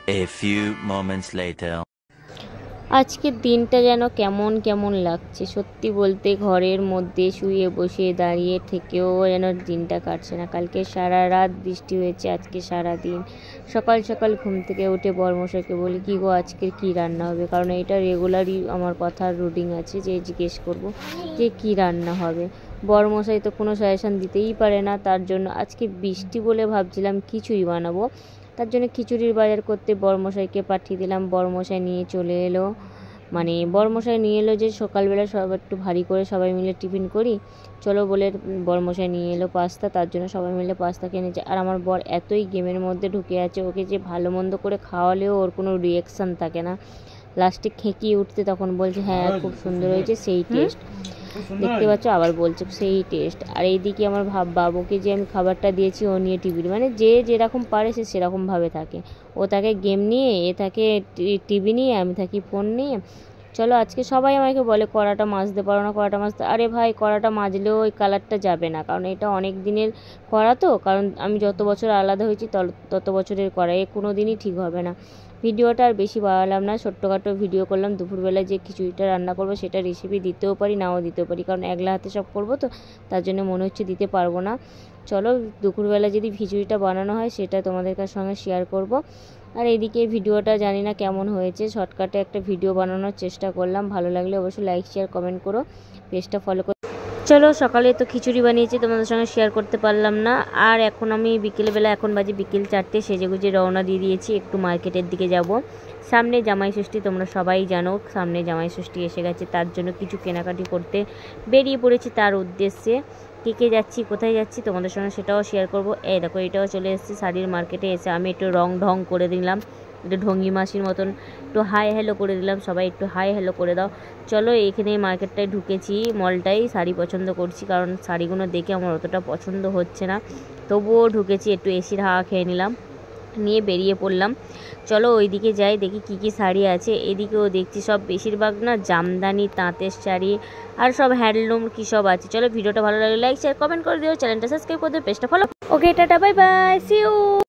A few moments later. আজকের দিনটা যেন কেমন কেমন লাগছে, সত্যি বলতে ঘরের মধ্যে শুয়ে বসে দাঁড়িয়ে থেকেও যেন দিনটা কাটছে না। কালকে সারা রাত বৃষ্টি হয়েছে, আজকে সারা দিন। সকাল সকাল ঘুম থেকে উঠে বরমশাইকে বলি, কী গো আজকের কী রান্না হবে, কারণ এটা রেগুলারই আমার কথার রুটিন আছে যে জিজ্ঞেস করব যে কী রান্না হবে। বরমশাই তো কোনো সাজেশান দিতেই পারে না, তার জন্য আজকে বৃষ্টি বলে ভাবছিলাম খিচুড়ি বানাবো। তার জন্য খিচুড়ির বাজার করতে বরমশাইকে পাঠিয়ে দিলাম। বরমশাই নিয়ে চলে এলো, বরমশাই নিয়ে এলো যে সকালবেলা সব একটু ভারী করে সবাই মিলে টিফিন করি, চলো বলে বরমশাই নিয়ে এলো পাস্তা। তার জন্য সবাই মিলে পাস্তা কিনে নিয়েছে। আর আমার বর এতই গেমের মধ্যে ঢুকে আছে, ওকে যে ভালো মন্দ করে খাওয়ালেও ওর কোনো রিয়াকশান থাকে না। লাস্টে খেঁকিয়ে উঠতে তখন বলছে হ্যাঁ খুব সুন্দর হয়েছে, সেই টেস্ট। দেখতে পাচ্ছ আবার বলছে সেই টেস্ট। আর এইদিকে আমার বাবুকে যে আমি খাবারটা দিয়েছি ও নিয়ে টিভির, যে যেরকম পারে সে সেরকমভাবে থাকে। ও থাকে গেম নিয়ে, এ থাকে টিভি নিয়ে, আমি থাকি ফোন নিয়ে। চলো আজকে সবাই আমাকে বলে কড়াটা মাজতে পারো না, কড়াটা মাজতে। আরে ভাই কড়াটা মাজলেও ওই কালারটা যাবে না, কারণ এটা অনেক দিনের কড়া তো, কারণ আমি যত বছর আলাদা হয়েছি তত বছরের কড়া, এ কোনো দিনই ঠিক হবে না। ভিডিওটা আর বেশি বাড়ালাম না, ছোট্টখাটো ভিডিও করলাম। দুপুরবেলায় যে খিচুড়িটা রান্না করবো সেটা রেসিপি দিতেও পারি নাও দিতেও পারি, কারণ একলা হাতে সব করবো তো, তার জন্য মনে হচ্ছে দিতে পারবো না। চলো দুপুরবেলা যদি খিচুড়িটা বানানো হয় সেটা তোমাদের সঙ্গে শেয়ার করব। আর এইদিকে ভিডিওটা জানি না কেমন হয়েছে, শর্টকাটে একটা ভিডিও বানানোর চেষ্টা করলাম। ভালো লাগলে অবশ্যই লাইক শেয়ার কমেন্ট করো, পেজটা ফলো করো। চলো সকালে তো খিচুড়ি বানিয়েছি, তোমাদের সঙ্গে শেয়ার করতে পারলাম না। আর এখন আমি বিকেলবেলা, এখন বাজে বিকেল 4টে, সেজেগুজে রওনা দিয়ে দিয়েছি, একটু মার্কেটের দিকে যাব। সামনে জামাই ষষ্ঠী, তোমরা সবাই জানো সামনে জামাই ষষ্ঠী এসে গেছে, তার জন্য কিছু কেনাকাটি করতে বেরিয়ে পড়েছি তার উদ্দেশ্যে। কে যাচ্ছি কোথায় যাচ্ছি তোমাদের সঙ্গে সেটাও শেয়ার করব। এই দেখো এটাও চলে এসেছি শাড়ির মার্কেটে, এসে আমি একটু রং ঢং করে দিলাম, একটু ঢঙ্গি মাসির মতন একটু হাই হ্যালো করে দিলাম। সবাই একটু হাই হ্যালো করে দাও। চলো এখানে মার্কেটটায় ঢুকেছি, মলটাই শাড়ি পছন্দ করছি, কারণ শাড়িগুলো দেখে আমার অতটা পছন্দ হচ্ছে না, তবুও ঢুকেছি, একটু এসির হাওয়া খেয়ে নিলাম, নিয়ে বেরিয়ে পড়লাম। চলো ওইদিকে যাই, দেখি কি কি শাড়ি আছে। এদিকেও দেখছি সব বেশিরভাগ না জামদানি তাঁতের শাড়ি আর সব হ্যান্ডলুম কী সব আছে। চলো ভিডিওটা ভালো লাগলে লাইক শেয়ার কমেন্ট করে দিও, চ্যানেলটা সাবস্ক্রাইব করে দিও, পেজটা follow. Okay tata bye bye, see you.